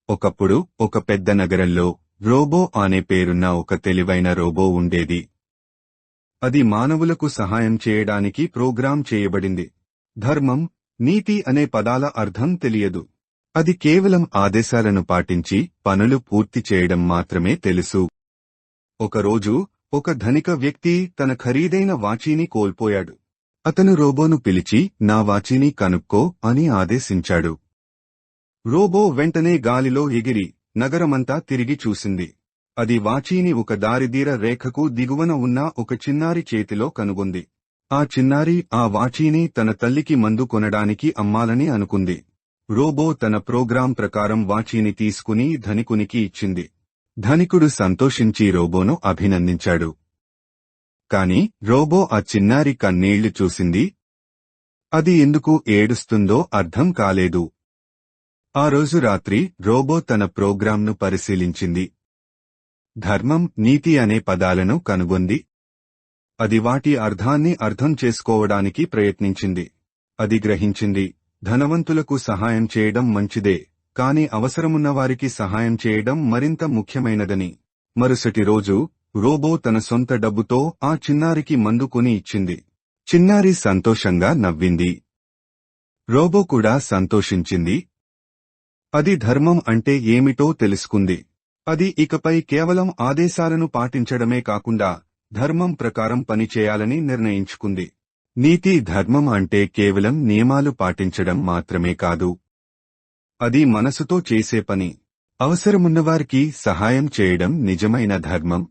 ఒకప్పుడు ఒక పెద్ద నగరంలో రోబో అనే పేరున్న ఒక తెలివైన రోబో ఉండేది. అది మానవులకు సహాయం చేయడానికి ప్రోగ్రాం చేయబడింది. ధర్మం, నీతి అనే పదాల అర్థం తెలియదు. అది కేవలం ఆదేశాలను పాటించి పనులు పూర్తి చేయడం మాత్రమే తెలుసు. ఒకరోజు ఒక ధనిక వ్యక్తి తన ఖరీదైన వాచీని కోల్పోయాడు. అతను రోబోను పిలిచి, నా వాచీని కనుక్కో అని ఆదేశించాడు. రోబో వెంటనే గాలిలో ఎగిరి నగరమంతా తిరిగి చూసింది. అది వాచీని ఒక దారిదీర రేఖకు దిగువన ఉన్న ఒక చిన్నారి చేతిలో కనుగొంది. ఆ చిన్నారి ఆ వాచీని తన తల్లికి మందు కొనడానికి అమ్మాలని అనుకుంది. రోబో తన ప్రోగ్రాం ప్రకారం వాచీని తీసుకుని ధనికునికి ఇచ్చింది. ధనికుడు సంతోషించి రోబోను అభినందించాడు. కాని రోబో ఆ చిన్నారి కన్నీళ్లు చూసింది. అది ఎందుకు ఏడుస్తుందో అర్థం కాలేదు. ఆ రోజు రాత్రి రోబో తన ప్రోగ్రాంను పరిశీలించింది. ధర్మం, నీతి అనే పదాలను కనుగొంది. అది వాటి అర్థాన్ని అర్థం చేసుకోవడానికి ప్రయత్నించింది. అది గ్రహించింది, ధనవంతులకు సహాయం చేయడం మంచిదే, కాని అవసరమున్నవారికి సహాయం చేయడం మరింత ముఖ్యమైనదని. మరుసటి రోజు రోబో తన సొంత డబ్బుతో ఆ చిన్నారికి మందు కొని ఇచ్చింది. చిన్నారి సంతోషంగా నవ్వింది. రోబో కూడా సంతోషించింది. అది ధర్మం అంటే ఏమిటో తెలుసుకుంది. అది ఇకపై కేవలం ఆదేశాలను పాటించడమే కాకుండా ధర్మం ప్రకారం పనిచేయాలని నిర్ణయించుకుంది. నీతి, ధర్మం అంటే కేవలం నియమాలు పాటించడం మాత్రమే కాదు. అది మనసుతో చేసే పని. అవసరమున్నవారికి సహాయం చేయడం నిజమైన ధర్మం.